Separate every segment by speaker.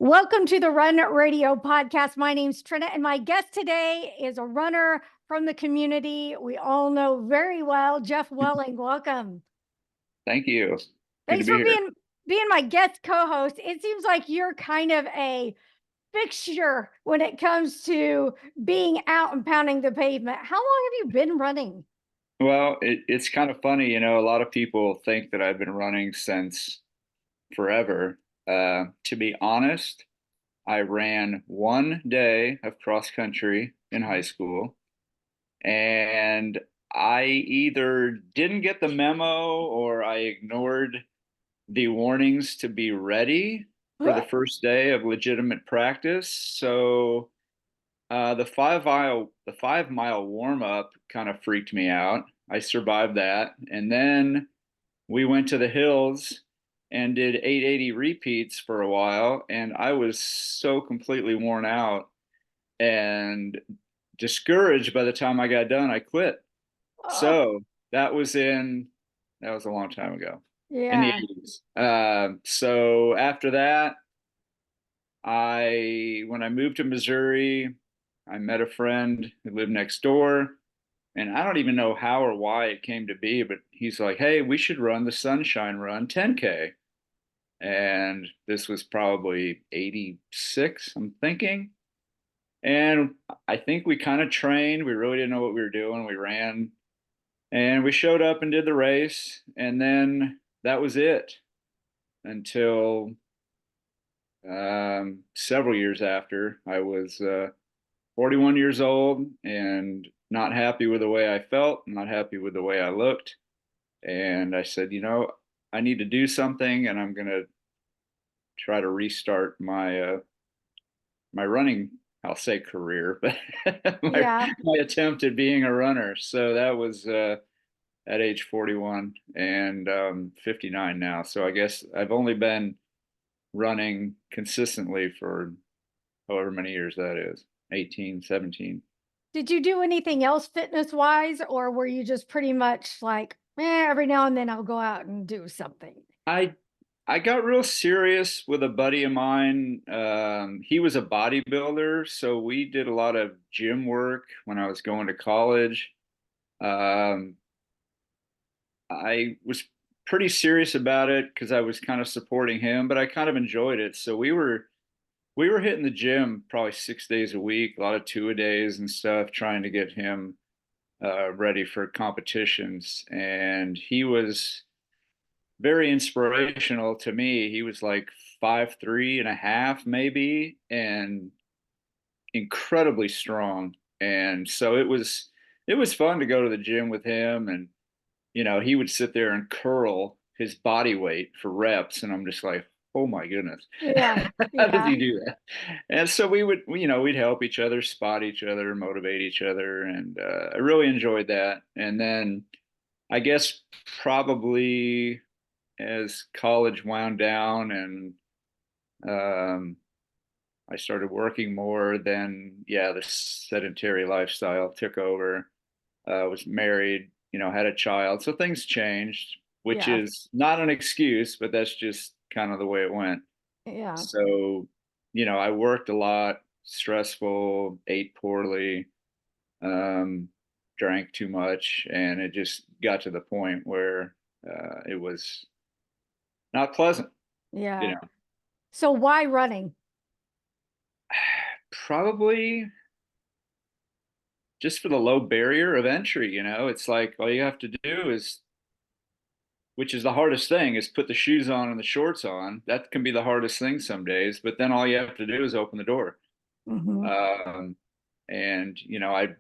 Speaker 1: Welcome to the Run Radio podcast. My name's Trina, and my guest today is a runner from the community we all know very well, Jeff Wehling. Welcome.
Speaker 2: Thank you. Good to
Speaker 1: Thanks
Speaker 2: be
Speaker 1: for
Speaker 2: here.
Speaker 1: being my guest co-host. It seems like you're kind of a fixture when it comes to being out and pounding the pavement. How long have you been running?
Speaker 2: Well, it's kind of funny, a lot of people think that I've been running since forever. To be honest, I ran one day of cross country in high school, and I either didn't get the memo or I ignored the warnings to be ready for the first day of legitimate practice. So the 5 mile warm up kind of freaked me out. I survived that, and then we went to the hills and did 880 repeats for a while, and I was so completely worn out and discouraged by the time I got done. I quit.
Speaker 1: Oh,
Speaker 2: So that was a long time ago in the
Speaker 1: yeah.
Speaker 2: 80s. So after that, when I moved to Missouri, I met a friend who lived next door, and I don't even know how or why it came to be, but he's like, "Hey, we should run the Sunshine Run 10K." And this was probably 86, I'm thinking. And I think we kind of trained. We really didn't know what we were doing. We ran and we showed up and did the race. And then that was it until several years after. I was 41 years old and not happy with the way I felt, not happy with the way I looked. And I said, I need to do something, and I'm going to try to restart my running, I'll say career, but
Speaker 1: Yeah.
Speaker 2: my attempt at being a runner. So that was at age 41 and 59 now. So I guess I've only been running consistently for however many years that is, 18, 17.
Speaker 1: Did you do anything else fitness wise, or were you just pretty much like, every now and then I'll go out and do something?
Speaker 2: I I got real serious with a buddy of mine. He was a bodybuilder, so we did a lot of gym work when I was going to college. Um, I was pretty serious about it because I was kind of supporting him, but I kind of enjoyed it. So we were hitting the gym probably 6 days a week, a lot of two-a-days and stuff, trying to get him ready for competitions. And he was very inspirational to me. He was like 5'3" and a half, maybe, and incredibly strong. And so it was fun to go to the gym with him, and he would sit there and curl his body weight for reps, and I'm just like, oh my goodness,
Speaker 1: Yeah.
Speaker 2: how does
Speaker 1: Yeah.
Speaker 2: he do that? And so we'd help each other, spot each other, motivate each other, and I really enjoyed that. And then I guess probably as college wound down and um, I started working more, then yeah, the sedentary lifestyle took over. Was married, had a child, so things changed, which
Speaker 1: Yeah.
Speaker 2: is not an excuse, but that's just kind of the way it went.
Speaker 1: Yeah.
Speaker 2: So, I worked a lot, stressful, ate poorly, um, drank too much, and it just got to the point where it was not pleasant, you
Speaker 1: Yeah.
Speaker 2: know.
Speaker 1: So why running?
Speaker 2: Probably just for the low barrier of entry, it's like all you have to do is, which is the hardest thing, is put the shoes on and the shorts on. That can be the hardest thing some days, but then all you have to do is open the door.
Speaker 1: Hmm.
Speaker 2: Um, and I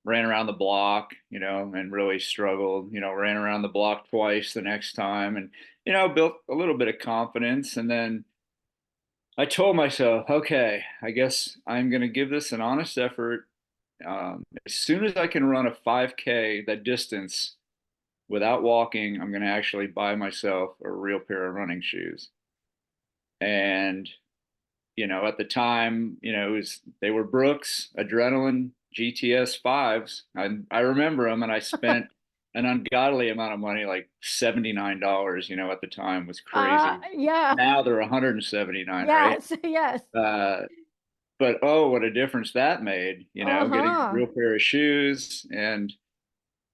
Speaker 2: ran around the block, and really struggled. Ran around the block twice the next time, and built a little bit of confidence. And then I told myself, okay, I guess I'm going to give this an honest effort. As soon as I can run a 5K that distance without walking, I'm going to actually buy myself a real pair of running shoes. And, at the time, they were Brooks Adrenaline GTS 5s. I remember them, and I spent an ungodly amount of money, like $79, at the time was crazy.
Speaker 1: Yeah.
Speaker 2: Now they're 179, right?
Speaker 1: Yes. Yes.
Speaker 2: Uh, but oh, what a difference that made, getting a
Speaker 1: Uh-huh.
Speaker 2: real pair of shoes. And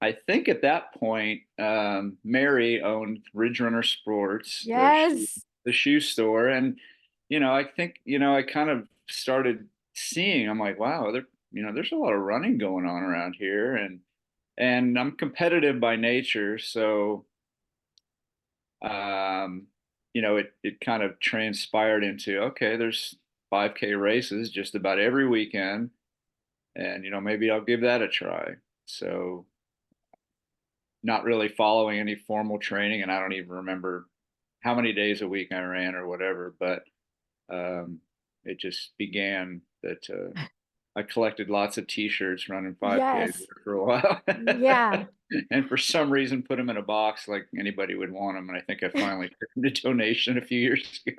Speaker 2: I think at that point, Mary owned Ridge Runner Sports,
Speaker 1: Yes.
Speaker 2: the shoe store. And, I think, I kind of started seeing, I'm like, wow, there's a lot of running going on around here. And I'm competitive by nature. So, um, it kind of transpired into, okay, there's 5K races just about every weekend. And, maybe I'll give that a try. So, not really following any formal training, and I don't even remember how many days a week I ran or whatever, but um, it just began that I collected lots of t-shirts running 5Ks
Speaker 1: Yes.
Speaker 2: for a while.
Speaker 1: Yeah.
Speaker 2: And for some reason put them in a box like anybody would want them, and I think I finally took them to donation a few years ago.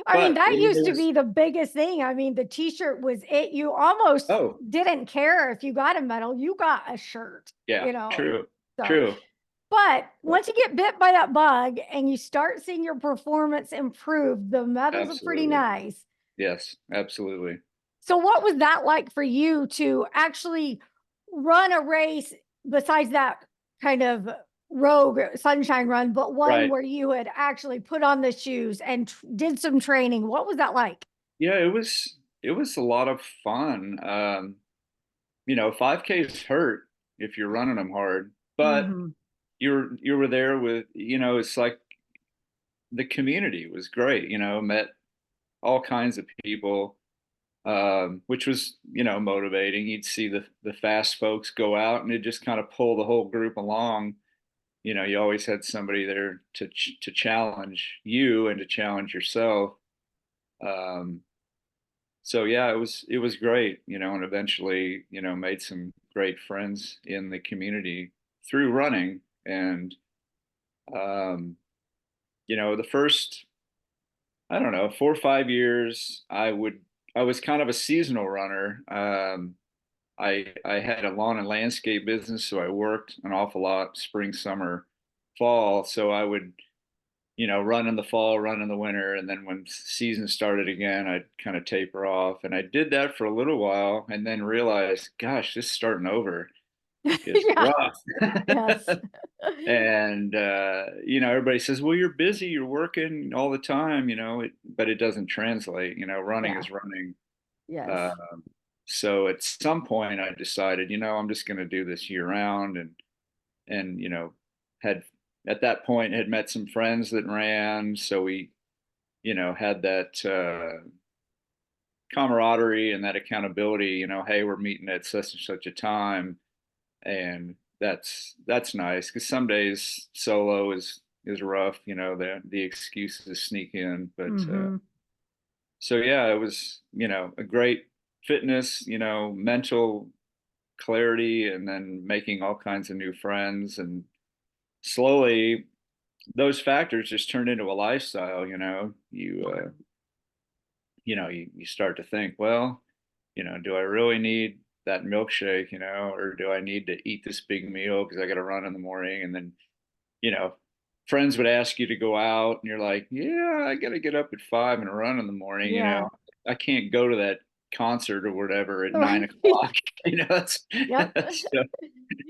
Speaker 1: I mean,
Speaker 2: But
Speaker 1: that used
Speaker 2: it
Speaker 1: to
Speaker 2: was,
Speaker 1: be the biggest thing. I mean, the t-shirt was it. You almost
Speaker 2: oh
Speaker 1: didn't care if you got a medal, you got a shirt,
Speaker 2: yeah, true,
Speaker 1: So,
Speaker 2: true.
Speaker 1: but
Speaker 2: But
Speaker 1: once you get bit by that bug and you start seeing your performance improve, the medals are pretty
Speaker 2: absolutely,
Speaker 1: nice.
Speaker 2: yes, absolutely.
Speaker 1: So what was that like for you to actually run a race besides that kind of rogue sunshine run, but one
Speaker 2: Right.
Speaker 1: where you had actually put on the shoes and did some training? What was that like?
Speaker 2: Yeah, it was a lot of fun. 5Ks hurt if you're running them hard, but
Speaker 1: Hmm.
Speaker 2: you were there with, it's like the community was great, met all kinds of people, which was, motivating. You'd see the fast folks go out and it just kind of pull the whole group along. You always had somebody there to challenge you and to challenge yourself. Um, so yeah, it was great, and eventually, made some great friends in the community through running. And um, the first, I don't know, 4 or 5 years, I was kind of a seasonal runner. I had a lawn and landscape business, so I worked an awful lot spring, summer, fall. So I would, run in the fall, run in the winter, and then when season started again, I'd kind of taper off. And I did that for a little while, and then realized, gosh, this starting over is
Speaker 1: Yeah.
Speaker 2: rough.
Speaker 1: Yes.
Speaker 2: And everybody says, well, you're busy, you're working all the time, but it doesn't translate. Running
Speaker 1: Yeah.
Speaker 2: is running.
Speaker 1: Yes.
Speaker 2: So at some point, I decided, I'm just going to do this year round. And had at that point had met some friends that ran, so we had that camaraderie and that accountability. Hey, we're meeting at such and such a time, and that's nice, because some days solo is rough. The excuses sneak in, but
Speaker 1: Hmm.
Speaker 2: so yeah, it was a great fitness, mental clarity, and then making all kinds of new friends. And slowly those factors just turned into a lifestyle. You start to think, well, do I really need that milkshake, or do I need to eat this big meal because I got to run in the morning? And then, you know, friends would ask you to go out, and you're like, yeah, I got to get up at 5 and run in the morning.
Speaker 1: Yeah.
Speaker 2: I can't go to that concert or whatever at nine
Speaker 1: Right.
Speaker 2: o'clock. That's,
Speaker 1: Yep.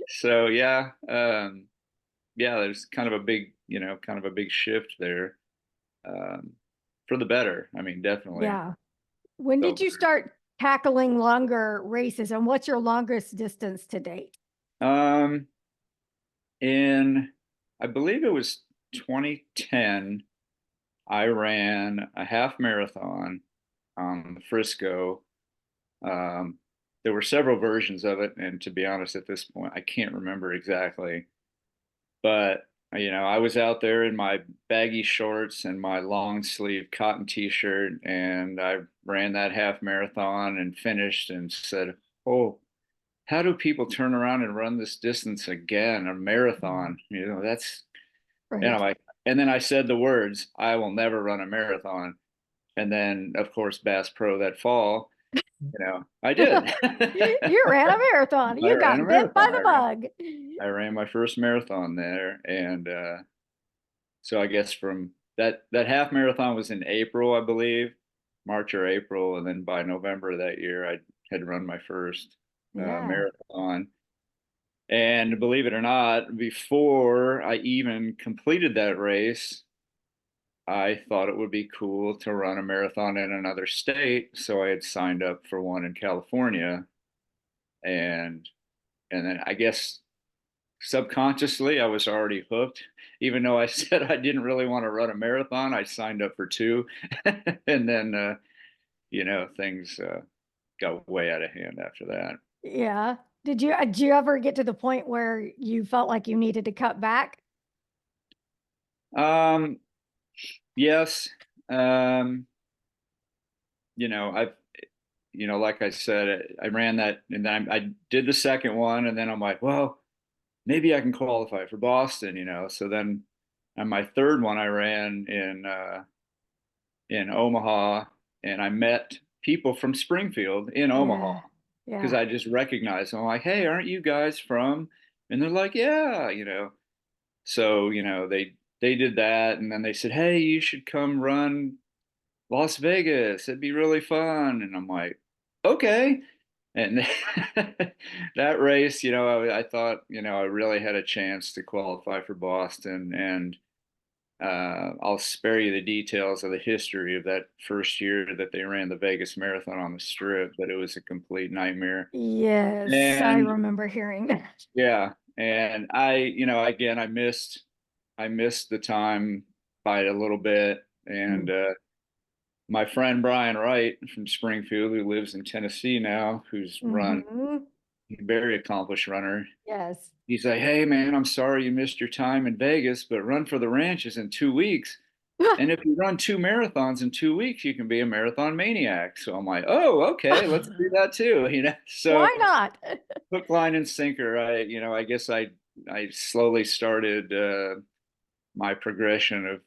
Speaker 2: so yeah. Yeah, there's kind of a big shift there, um, for the better. I mean, definitely.
Speaker 1: Yeah. When did
Speaker 2: So,
Speaker 1: you start tackling longer races and what's your longest distance to date?
Speaker 2: um, in, I believe it was 2010, I ran a half marathon on Frisco. Um, there were several versions of it, and to be honest, at this point, I can't remember exactly. But I was out there in my baggy shorts and my long sleeve cotton t-shirt, and I ran that half marathon and finished and said, "Oh, how do people turn around and run this distance again, a marathon?" That's, and I'm
Speaker 1: Right.
Speaker 2: like, and then I said the words, "I will never run a marathon." And then, of course, Bass Pro that fall. I did.
Speaker 1: You ran a marathon.
Speaker 2: I
Speaker 1: You
Speaker 2: ran a
Speaker 1: got bit by
Speaker 2: marathon.
Speaker 1: the bug.
Speaker 2: I ran my first marathon there, and so I guess from that half marathon was in April, I believe, March or April, and then by November of that year, I had run my first
Speaker 1: Yeah.
Speaker 2: marathon. And believe it or not, before I even completed that race, I thought it would be cool to run a marathon in another state, so I had signed up for one in California, and then I guess subconsciously I was already hooked. Even though I said I didn't really want to run a marathon, I signed up for two, and then things got way out of hand after that.
Speaker 1: Yeah. Did you ever get to the point where you felt like you needed to cut back?
Speaker 2: Um, yes, um, I've like I said, I ran that, and then I did the second one, and then I'm like, well, maybe I can qualify for Boston. So then on my third one, I ran in Omaha, and I met people from Springfield in Omaha
Speaker 1: Yeah.
Speaker 2: because
Speaker 1: Yeah.
Speaker 2: I just recognized them. I'm like, hey, aren't you guys from? And they're like, yeah. So they did that, and then they said, hey, you should come run Las Vegas. It'd be really fun. And I'm like, okay. And that race, I thought, I really had a chance to qualify for Boston. And I'll spare you the details of the history of that first year that they ran the Vegas Marathon on the Strip, but it was a complete nightmare.
Speaker 1: Yes, I
Speaker 2: And
Speaker 1: remember hearing that.
Speaker 2: yeah, and again, I missed the time by a little bit. And my friend Brian Wright from Springfield, who lives in Tennessee now, who's run,
Speaker 1: Mm-hmm.
Speaker 2: very accomplished runner.
Speaker 1: Yes.
Speaker 2: He's like, hey man, I'm sorry you missed your time in Vegas, but Run for the Ranch is in 2 weeks. And if you run two marathons in 2 weeks, you can be a marathon maniac. So I'm like, oh, okay, let's do that too.
Speaker 1: Why
Speaker 2: So
Speaker 1: not?
Speaker 2: hook, line, and sinker. I guess I slowly started my progression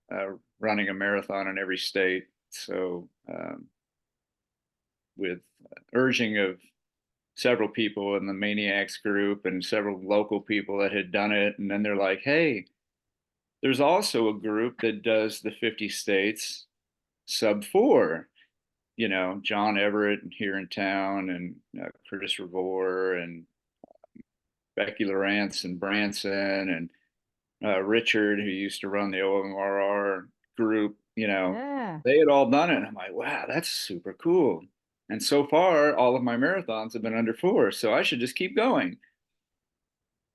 Speaker 2: of running a marathon in every state. So with urging of several people in the Maniacs group and several local people that had done it, and then they're like, hey, there's also a group that does the 50 states sub 4. John Everett here in town, and Curtis Revore, and Becky Lawrence, and Branson, and Richard, who used to run the OMRR group.
Speaker 1: Yeah.
Speaker 2: They had all done it. And I'm like, wow, that's super cool. And so far, all of my marathons have been under 4, so I should just keep going.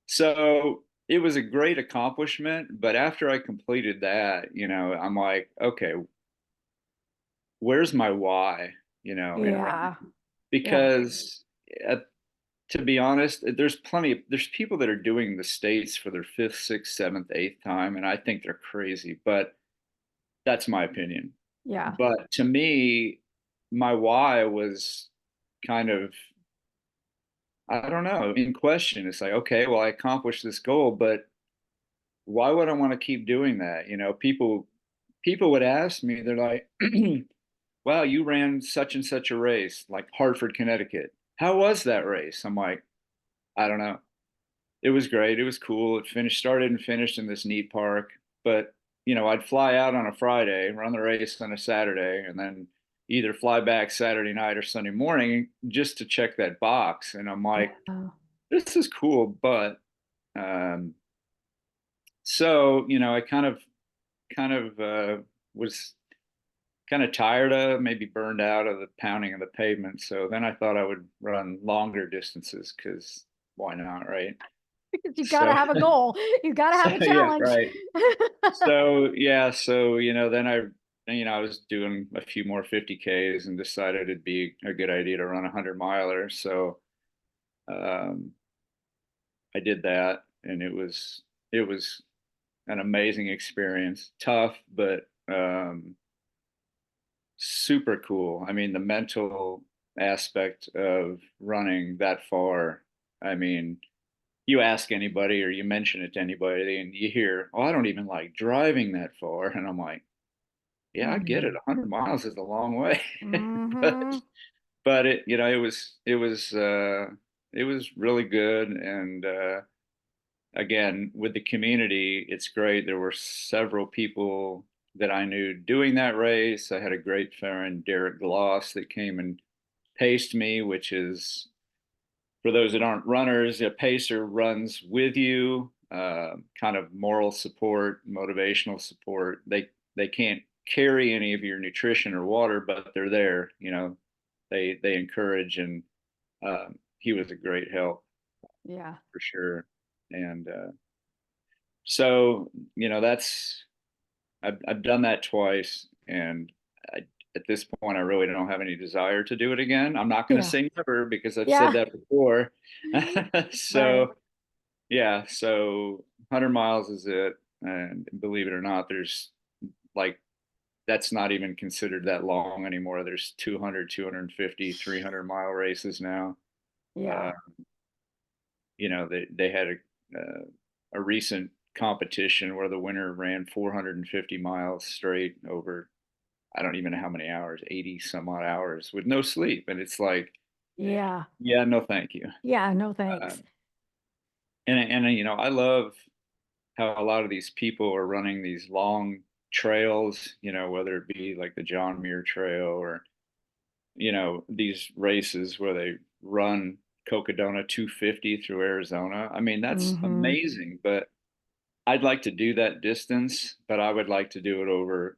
Speaker 2: So it was a great accomplishment. But after I completed that, I'm like, okay, where's my why, in running?
Speaker 1: Yeah. Yeah.
Speaker 2: Because to be honest, there's people that are doing the states for their fifth, sixth, seventh, eighth time, and I think they're crazy, but that's my opinion.
Speaker 1: Yeah.
Speaker 2: But to me, my why was kind of, I don't know, in question. It's like, okay, well, I accomplished this goal, but why would I want to keep doing that? People would ask me, they're like, wow, you ran such and such a race, like Hartford, Connecticut. How was that race? I'm like, I don't know. It was great. It was cool. Started and finished in this neat park. But, I'd fly out on a Friday, run the race on a Saturday, and then either fly back Saturday night or Sunday morning just to check that box. And I'm like,
Speaker 1: Yeah.
Speaker 2: this is cool. But, um, so, I kind of was kind of tired of, maybe burned out of the pounding of the pavement. So then I thought I would run longer distances because why not, right?
Speaker 1: You got to
Speaker 2: So,
Speaker 1: have a goal. You got to
Speaker 2: so
Speaker 1: have a
Speaker 2: yeah,
Speaker 1: challenge.
Speaker 2: right. So yeah, so then I was doing a few more 50Ks and decided it'd be a good idea to run a 100 miler. So um, I did that, and it was an amazing experience. Tough, but super cool. I mean, the mental aspect of running that far. I mean, you ask anybody or you mention it to anybody, and you hear, "Oh, I don't even like driving that far," and I'm like, yeah, I get it.
Speaker 1: Mhm.
Speaker 2: 100 miles is a long way. But
Speaker 1: Mhm.
Speaker 2: but it was really good. And again, with the community, it's great. There were several people that I knew doing that race. I had a great friend, Derek Gloss, that came and paced me, which is, for those that aren't runners, a pacer runs with you, kind of moral support, motivational support. They can't carry any of your nutrition or water, but they're there. They encourage, and he was a great help
Speaker 1: Yeah.
Speaker 2: for sure. And so that's I've done that twice, and at this point, I really don't have any desire to do it again. I'm not going to
Speaker 1: Yeah.
Speaker 2: say never because I've said
Speaker 1: Yeah.
Speaker 2: that before.
Speaker 1: Right.
Speaker 2: So yeah, so 100 miles is it. And believe it or not, there's like, that's not even considered that long anymore. There's 200, 250, 300-mile races now.
Speaker 1: Yeah.
Speaker 2: Uh, they had a recent competition where the winner ran 450 miles straight over, I don't even know how many hours, 80 some odd hours with no sleep. And it's like,
Speaker 1: Yeah.
Speaker 2: yeah, no, thank you.
Speaker 1: Yeah. No
Speaker 2: Uh,
Speaker 1: thanks.
Speaker 2: and I love how a lot of these people are running these long trails, whether it be like the John Muir Trail or, these races where they run Cocodona 250 through Arizona. I mean, that's
Speaker 1: Mm-hmm.
Speaker 2: amazing, but I'd like to do that distance, but I would like to do it over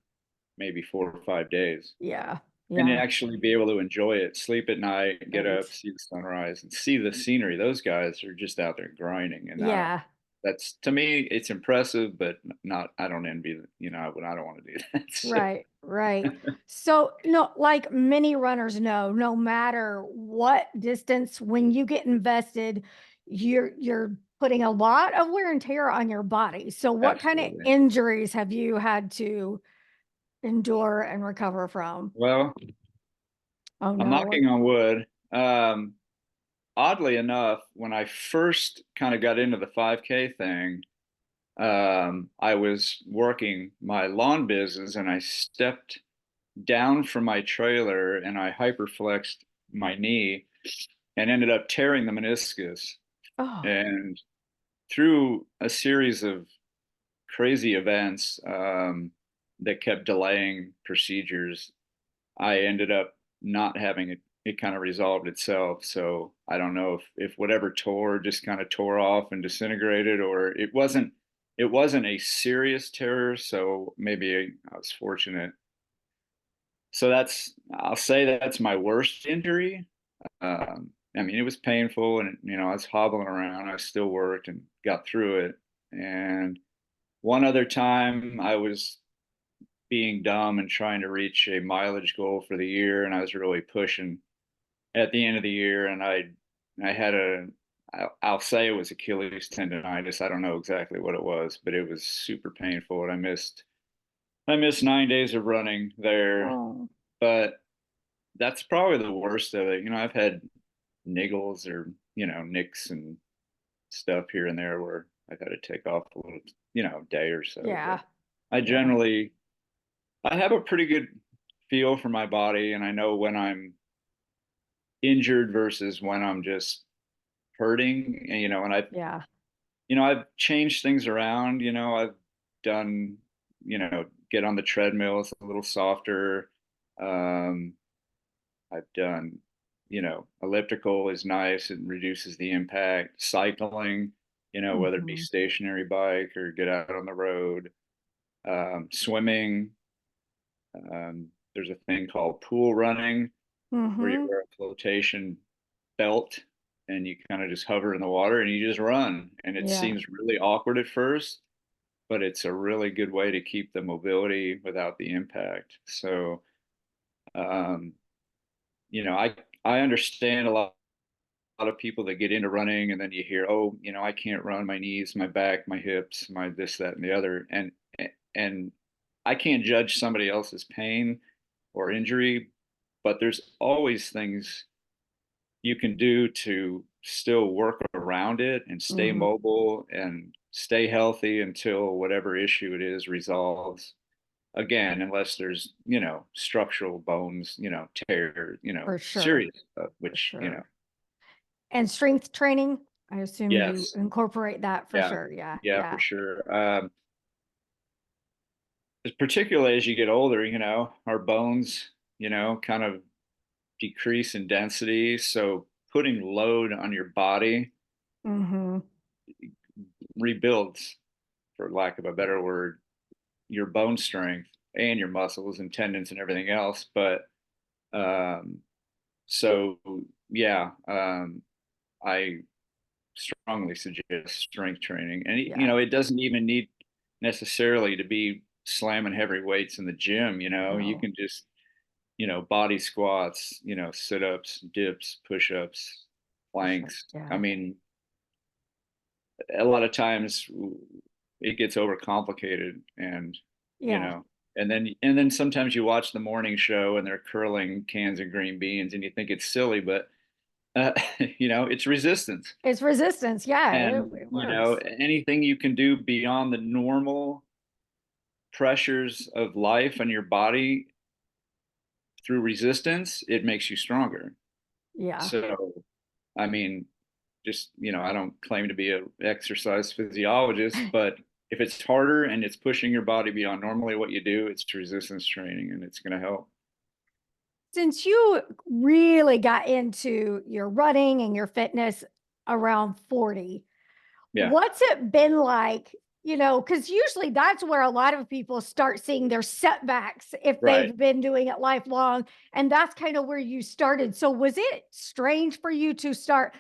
Speaker 2: maybe 4 or 5 days
Speaker 1: Yeah.
Speaker 2: and
Speaker 1: Yeah.
Speaker 2: actually be able to enjoy it, sleep at night, get
Speaker 1: Right.
Speaker 2: up, see the sunrise, and see the scenery. Those guys are just out there grinding, and
Speaker 1: Yeah.
Speaker 2: that's, to me, it's impressive, but not. I don't envy. I don't want to do that. So,
Speaker 1: Right, right. So, no, like many runners know, no matter what distance, when you get invested, you're putting a lot of wear and tear on your body. So, what kind of
Speaker 2: absolutely.
Speaker 1: injuries have you had to endure and recover from?
Speaker 2: Well,
Speaker 1: Oh
Speaker 2: I'm
Speaker 1: no, what?
Speaker 2: knocking on wood. Oddly enough, when I first kind of got into the 5K thing, I was working my lawn business, and I stepped down from my trailer and I hyperflexed my knee and ended up tearing the meniscus.
Speaker 1: Oh,
Speaker 2: And through a series of crazy events that kept delaying procedures, I ended up not having it kind of resolved itself. So I don't know if whatever tore just kind of tore off and disintegrated, or it wasn't a serious tear. So maybe I was fortunate. So I'll say that's my worst injury. I mean, it was painful, and I was hobbling around. I still worked and got through it. And one other time, I was being dumb and trying to reach a mileage goal for the year, and I was really pushing at the end of the year, and I had I'll say it was Achilles tendonitis. I don't know exactly what it was, but it was super painful, and I missed 9 days of running there.
Speaker 1: oh,
Speaker 2: But that's probably the worst of it. I've had niggles or nicks and stuff here and there where I've had to take off a little, day or so. But
Speaker 1: yeah,
Speaker 2: I
Speaker 1: yeah,
Speaker 2: generally I have a pretty good feel for my body, and I know when I'm injured versus when I'm just hurting. And
Speaker 1: yeah.
Speaker 2: I've changed things around. I've done, get on the treadmill. It's a little softer. Um, I've done, elliptical is nice. It reduces the impact. Cycling, whether it be
Speaker 1: Mm-hmm.
Speaker 2: stationary bike or get out on the road. Swimming. There's a thing called pool running where you
Speaker 1: Mm-hmm.
Speaker 2: wear a flotation belt and you kind of just hover in the water and you just run. And it
Speaker 1: Yeah.
Speaker 2: seems really awkward at first, but it's a really good way to keep the mobility without the impact. So, um, I understand a lot of people that get into running and then you hear, oh, I can't run, my knees, my back, my hips, my this, that, and the other. And I can't judge somebody else's pain or injury, but there's always things you can do to still work around it and stay
Speaker 1: Mm-hmm.
Speaker 2: mobile and stay healthy until whatever issue it is resolves. again, unless there's, structural bones, tear,
Speaker 1: For sure.
Speaker 2: serious stuff,
Speaker 1: For
Speaker 2: which,
Speaker 1: sure. And strength training, I assume you
Speaker 2: yes,
Speaker 1: incorporate that for
Speaker 2: yeah,
Speaker 1: sure. Yeah.
Speaker 2: yeah, for
Speaker 1: Yeah.
Speaker 2: sure. Particularly as you get older, our bones, kind of decrease in density. So putting load on your body
Speaker 1: Mm-hmm.
Speaker 2: rebuilds, for lack of a better word, your bone strength and your muscles and tendons and everything else. But um, so yeah, I strongly suggest strength training, and
Speaker 1: Yeah.
Speaker 2: it doesn't even need necessarily to be slamming heavy weights in the gym. You
Speaker 1: No.
Speaker 2: can just body squats, sit ups, dips, push ups,
Speaker 1: For sure.
Speaker 2: planks. I
Speaker 1: Yeah.
Speaker 2: mean, a lot of times it gets overcomplicated, and you
Speaker 1: Yeah.
Speaker 2: know and then sometimes you watch the morning show and they're curling cans of green beans and you think it's silly, but it's resistance.
Speaker 1: It's resistance. Yeah. It,
Speaker 2: And
Speaker 1: it works.
Speaker 2: anything you can do beyond the normal pressures of life on your body through resistance, it makes you stronger.
Speaker 1: Yeah.
Speaker 2: So I mean, just I don't claim to be an exercise physiologist, but if it's harder and it's pushing your body beyond normally what you do, it's resistance training and it's going to help.
Speaker 1: Since you really got into your running and your fitness around 40,
Speaker 2: Yeah,
Speaker 1: what's it been like? Because usually that's where a lot of people start seeing their setbacks if
Speaker 2: right.
Speaker 1: they've been doing it lifelong. And that's kind of where you started. So, was it strange for you to start?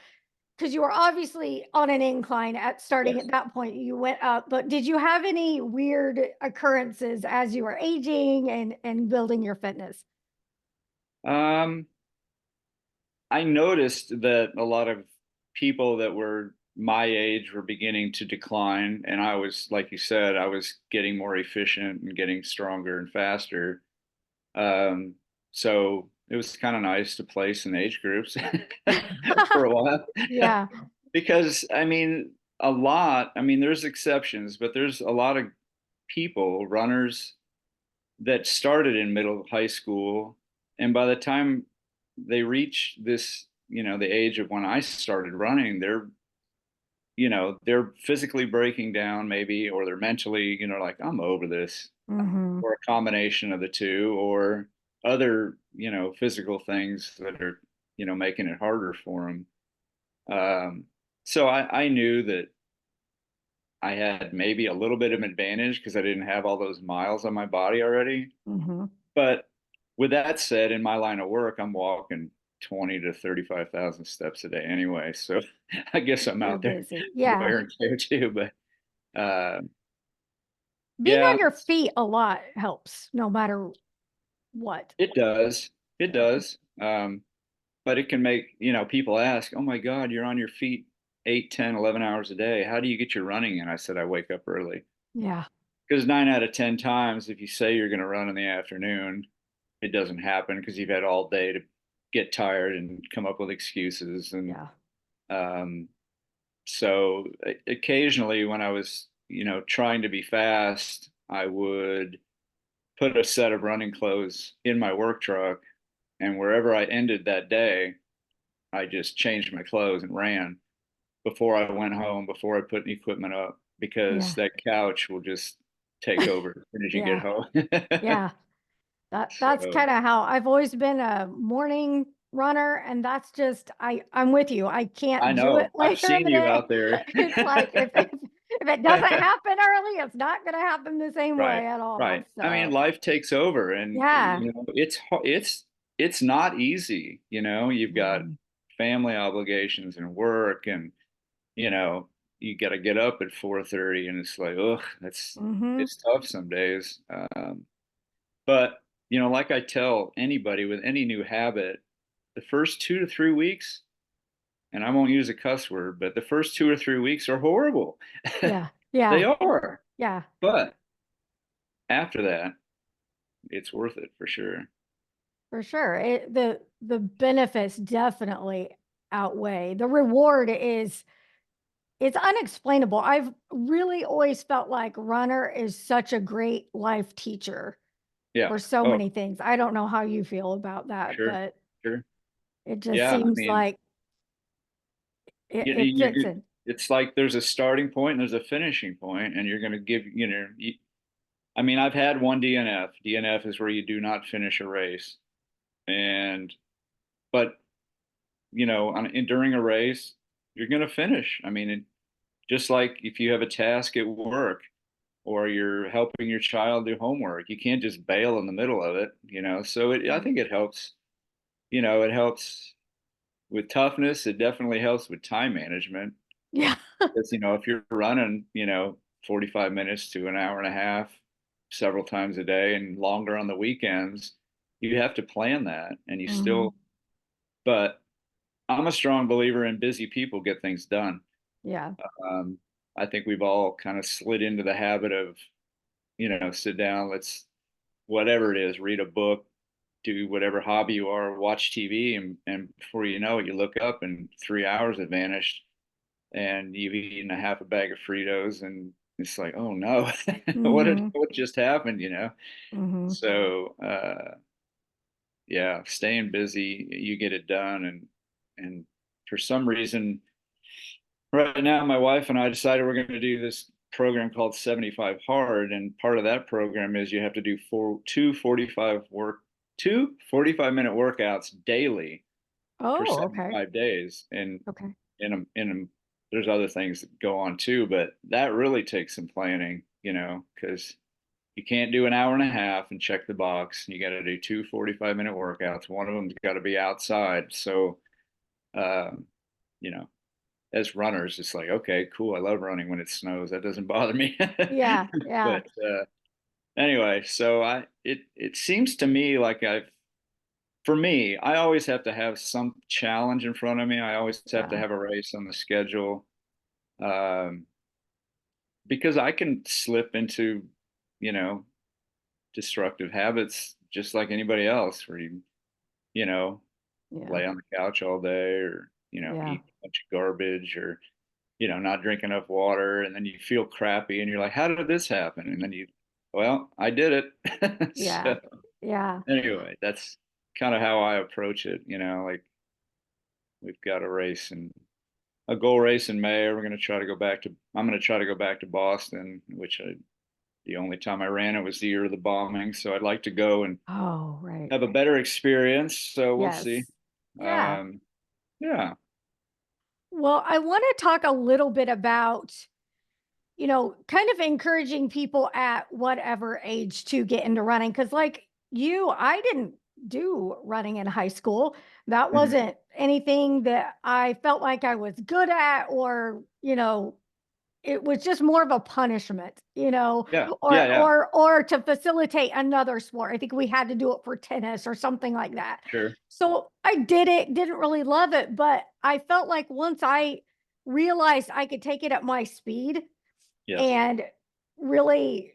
Speaker 1: Because you were obviously on an incline at starting at
Speaker 2: Yes.
Speaker 1: that point, you went up, but did you have any weird occurrences as you were aging and building your fitness?
Speaker 2: Um, I noticed that a lot of people that were my age were beginning to decline, and I was, like you said, I was getting more efficient and getting stronger and faster. Um, so it was kind of nice to place in age groups for a while.
Speaker 1: Yeah.
Speaker 2: Because I mean, there's exceptions, but there's a lot of people, runners that started in middle high school. And by the time they reach this, the age of when I started running, they're physically breaking down maybe, or they're mentally, like, I'm over this,
Speaker 1: Hmm.
Speaker 2: or a combination of the two, or other, physical things that are, making it harder for them. So I knew that I had maybe a little bit of an advantage because I didn't have all those miles on my body already.
Speaker 1: Hmm.
Speaker 2: But with that said, in my line of work, I'm walking 20 to 35,000 steps a day anyway. So I guess I'm
Speaker 1: You're
Speaker 2: out there
Speaker 1: busy. Yeah.
Speaker 2: wear and tear too. But
Speaker 1: Being
Speaker 2: yeah,
Speaker 1: on your feet a lot helps no matter what.
Speaker 2: it does. It
Speaker 1: Yeah.
Speaker 2: does. But it can make, people ask, oh my God, you're on your feet 8, 10, 11 hours a day. How do you get your running in? I said, I wake up early.
Speaker 1: Yeah.
Speaker 2: Because 9 out of 10 times, if you say you're going to run in the afternoon, it doesn't happen because you've had all day to get tired and come up with excuses. And
Speaker 1: Yeah.
Speaker 2: um, so occasionally, when I was, trying to be fast, I would put a set of running clothes in my work truck, and wherever I ended that day, I just changed my clothes and ran before I went home, before I put the equipment up, because
Speaker 1: Yeah.
Speaker 2: that couch will just take over as soon as you get
Speaker 1: Yeah.
Speaker 2: home.
Speaker 1: Yeah. That's
Speaker 2: So
Speaker 1: kind of how I've always been a morning runner, and that's just I'm with you. I
Speaker 2: I
Speaker 1: can't do it
Speaker 2: know. I've
Speaker 1: later in
Speaker 2: seen
Speaker 1: the
Speaker 2: you
Speaker 1: day.
Speaker 2: out there.
Speaker 1: It's like if it doesn't happen early, it's not going to happen the same
Speaker 2: Right.
Speaker 1: way at all.
Speaker 2: Right. I mean,
Speaker 1: So,
Speaker 2: life takes over, and
Speaker 1: yeah.
Speaker 2: it's not easy, You've got
Speaker 1: Mhm.
Speaker 2: family obligations and work, and you know, you got to get up at 4:30, and it's like, ugh,
Speaker 1: Mhm.
Speaker 2: it's tough some days. But like I tell anybody with any new habit, the first 2 to 3 weeks, and I won't use a cuss word, but the first 2 or 3 weeks are horrible.
Speaker 1: Yeah.
Speaker 2: They
Speaker 1: Yeah.
Speaker 2: are.
Speaker 1: Yeah.
Speaker 2: But after that, it's worth it for sure.
Speaker 1: For sure. The benefits definitely outweigh. The reward is it's unexplainable. I've really always felt like runner is such a great life teacher.
Speaker 2: Yeah.
Speaker 1: for so
Speaker 2: Oh,
Speaker 1: many things. I don't know how you feel about that,
Speaker 2: sure.
Speaker 1: but
Speaker 2: Sure.
Speaker 1: it just
Speaker 2: Yeah. I
Speaker 1: seems
Speaker 2: mean,
Speaker 1: like it fits
Speaker 2: you
Speaker 1: in.
Speaker 2: it's like there's a starting point and there's a finishing point, and you're going to give, I mean, I've had one DNF. DNF is where you do not finish a race. And, but, during a race, you're going to finish. I mean, just like if you have a task at work or you're helping your child do homework, you can't just bail in the middle of it. So I
Speaker 1: Right.
Speaker 2: think it helps, it helps with toughness. It definitely helps with time management.
Speaker 1: Yeah.
Speaker 2: Because, if you're running, 45 minutes to an hour and a half several times a day and longer on the weekends, you have to plan that. And you
Speaker 1: Hmm.
Speaker 2: still, but I'm a strong believer in busy people get things done.
Speaker 1: Yeah.
Speaker 2: Um, I think we've all kind of slid into the habit of, sit down, let's, whatever it is, read a book, do whatever hobby you are, watch TV. And before you know it, you look up and 3 hours have vanished and you've eaten a half a bag of Fritos, and it's like, oh no,
Speaker 1: Hmm.
Speaker 2: what just happened?
Speaker 1: Hmm.
Speaker 2: So yeah, staying busy, you get it done, and for some reason, right now, my wife and I decided we're going to do this program called 75 Hard, and part of that program is you have to do two 45-minute workouts daily for
Speaker 1: Oh, okay.
Speaker 2: 75 days, and
Speaker 1: Okay.
Speaker 2: there's other things that go on too, but that really takes some planning, because you can't do an hour and a half and check the box. You got to do two 45-minute workouts. One of them's got to be outside. So, um, you know, as runners, it's like, okay, cool. I love running when it snows. That doesn't bother me.
Speaker 1: Yeah. Yeah.
Speaker 2: But anyway, so it seems to me like for me, I always have to have some challenge in front of me. I always have to
Speaker 1: Yeah.
Speaker 2: have a race on the schedule. Um, because I can slip into, you know, destructive habits just like anybody else, where you know,
Speaker 1: Yeah.
Speaker 2: lay on the couch all day, or,
Speaker 1: Yeah.
Speaker 2: eat a bunch of garbage, or, not drink enough water. And then you feel crappy and you're like, how did this happen? And then well, I did it.
Speaker 1: Yeah.
Speaker 2: So
Speaker 1: Yeah.
Speaker 2: anyway, that's kind of how I approach it. Like we've got a race and a goal race in May. I'm going to try to go back to Boston, which the only time I ran it was the year of the bombing. So I'd like to go and
Speaker 1: Oh, right.
Speaker 2: have a better experience. So we'll see.
Speaker 1: Yes. Yeah.
Speaker 2: Um, yeah.
Speaker 1: Well, I want to talk a little bit about, kind of encouraging people at whatever age to get into running. Cause like you, I didn't do running in high school. That
Speaker 2: Mhm.
Speaker 1: wasn't anything that I felt like I was good at, or, it was just more of a punishment,
Speaker 2: Yeah. Yeah.
Speaker 1: or
Speaker 2: Yeah.
Speaker 1: to facilitate another sport. I think we had to do it for tennis or something like that.
Speaker 2: Sure.
Speaker 1: So I did it, didn't really love it, but I felt like once I realized I could take it at my speed
Speaker 2: Yes.
Speaker 1: and really,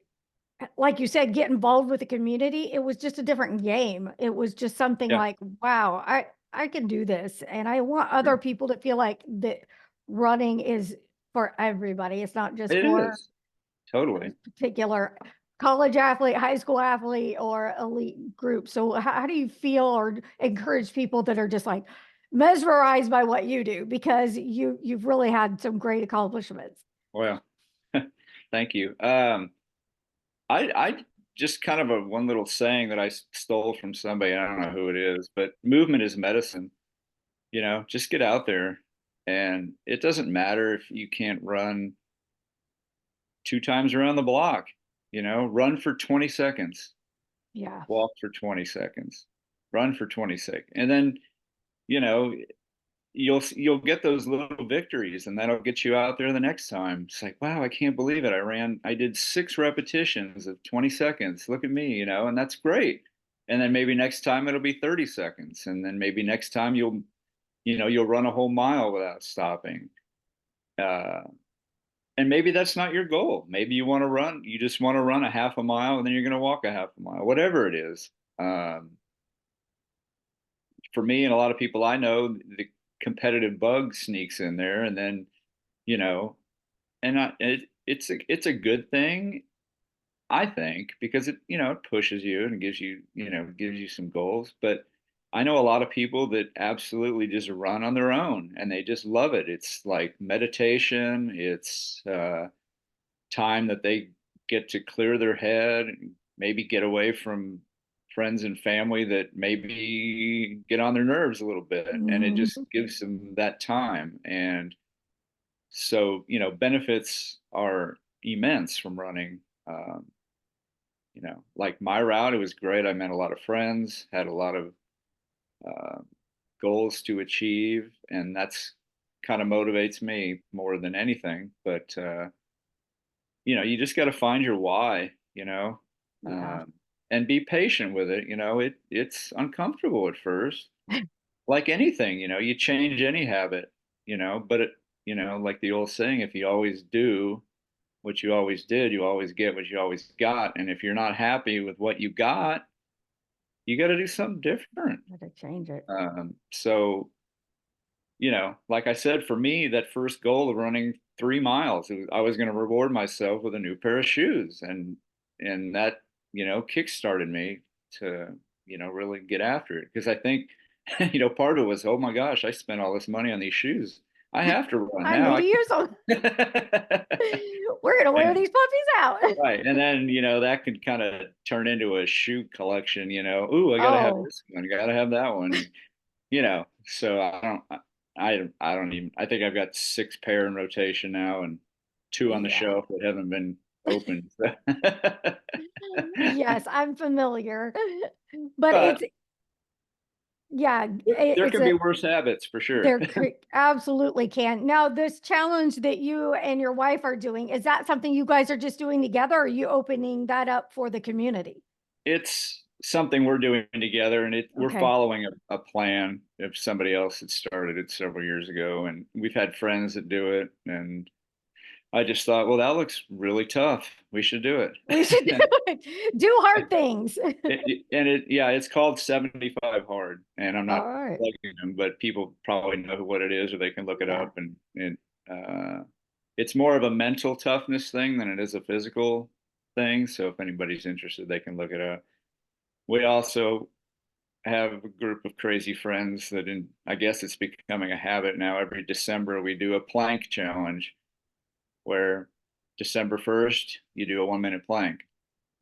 Speaker 1: like you said, get involved with the community, it was just a different game. It was just something
Speaker 2: Yeah.
Speaker 1: like, wow, I can do this. And I want other
Speaker 2: Sure.
Speaker 1: people to feel like that running is for everybody. It's not just
Speaker 2: It
Speaker 1: for
Speaker 2: is
Speaker 1: a
Speaker 2: totally.
Speaker 1: particular college athlete, high school athlete, or elite group. So how do you feel or encourage people that are just like mesmerized by what you do, because you've really had some great accomplishments?
Speaker 2: Well, thank you. I just kind of one little saying that I stole from somebody. I don't know who it is, but movement is medicine. Just get out there, and it doesn't matter if you can't run two times around the block. Run for 20 seconds,
Speaker 1: Yeah.
Speaker 2: walk for 20 seconds, run for 20 seconds, and then you know you'll get those little victories, and that'll get you out there the next time. It's like, wow, I can't believe it. I did 6 repetitions of 20 seconds. Look at me, and that's great. And then maybe next time it'll be 30 seconds. And then maybe next time you'll run a whole mile without stopping. Uh, and maybe that's not your goal. Maybe you just want to run a half a mile, and then you're going to walk a half a mile, whatever it is. Um, for me and a lot of people I know, the competitive bug sneaks in there, and then you know, it's a good thing, I think, because it pushes you and gives you some goals. But I know a lot of people that absolutely just run on their own and they just love it. It's like meditation. It's time that they get to clear their head and maybe get away from friends and family that maybe get on their nerves a little bit. And it just
Speaker 1: Mhm.
Speaker 2: gives them that time. And so, benefits are immense from running. Um, like my route, it was great. I met a lot of friends, had a lot of uh, goals to achieve, and that's kind of motivates me more than anything. But you just got to find your why,
Speaker 1: Yeah.
Speaker 2: um, and be patient with it. It's uncomfortable at first, like anything. You change any habit, but like the old saying, if you always do what you always did, you always get what you always got. And if you're not happy with what you got, you got to do something different.
Speaker 1: Gotta change it.
Speaker 2: So, like I said, for me, that first goal of running 3 miles, I was going to reward myself with a new pair of shoes, and that kick-started me to really get after it because I think part of it was, oh my gosh, I spent all this money on these shoes. I have to run
Speaker 1: I
Speaker 2: now.
Speaker 1: need to use them. We're gonna wear
Speaker 2: And
Speaker 1: these puppies out.
Speaker 2: right. And then, that could kind of turn into a shoe collection. Ooh, I gotta have
Speaker 1: Oh,
Speaker 2: this one, gotta have that one. So I don't even, I think I've got 6 pair in rotation now and 2 on the
Speaker 1: yeah.
Speaker 2: shelf that haven't been opened.
Speaker 1: Yes, I'm familiar. But
Speaker 2: But
Speaker 1: it's yeah,
Speaker 2: there
Speaker 1: it's
Speaker 2: can
Speaker 1: a
Speaker 2: be worse habits for sure.
Speaker 1: there absolutely can. Now, this challenge that you and your wife are doing, is that something you guys are just doing together, or are you opening that up for the community?
Speaker 2: It's something we're doing together, and we're
Speaker 1: Okay.
Speaker 2: following a plan if somebody else had started it several years ago, and we've had friends that do it, and I just thought, well, that looks really tough. We should do it.
Speaker 1: We should do it. Do hard things.
Speaker 2: Yeah, it's called 75 hard, and I'm not
Speaker 1: All right.
Speaker 2: plugging them, but people probably know what it is, or they can look it
Speaker 1: Yeah.
Speaker 2: up, and uh, it's more of a mental toughness thing than it is a physical thing. So if anybody's interested, they can look it up. We also have a group of crazy friends I guess it's becoming a habit now. Every December, we do a plank challenge where December 1st, you do a 1 minute plank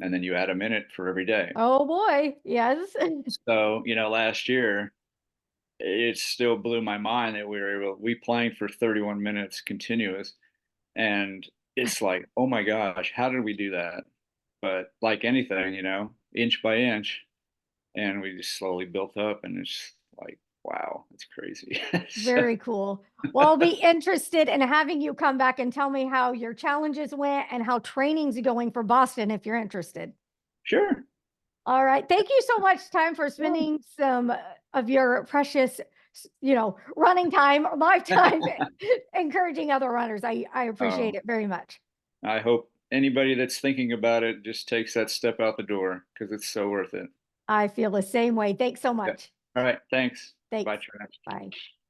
Speaker 2: and then you add a minute for every day.
Speaker 1: Oh boy. Yes.
Speaker 2: So, last year, it still blew my mind that we planked for 31 minutes continuous. And it's like, oh my gosh, how did we do that? But like anything, inch by inch, and we just slowly built up, and it's like, wow, it's crazy. So,
Speaker 1: Very cool. Well, I'll be interested in having you come back and tell me how your challenges went and how training's going for Boston if you're interested.
Speaker 2: sure.
Speaker 1: All right. Thank you so much time for spending some of your precious, running time or lifetime encouraging other runners. I appreciate
Speaker 2: Oh,
Speaker 1: it very much.
Speaker 2: I hope anybody that's thinking about it just takes that step out the door because it's so worth it.
Speaker 1: I feel the same way. Thanks so
Speaker 2: Yeah.
Speaker 1: much.
Speaker 2: All right. Thanks. Bye,
Speaker 1: Thanks.
Speaker 2: Trina.
Speaker 1: Bye.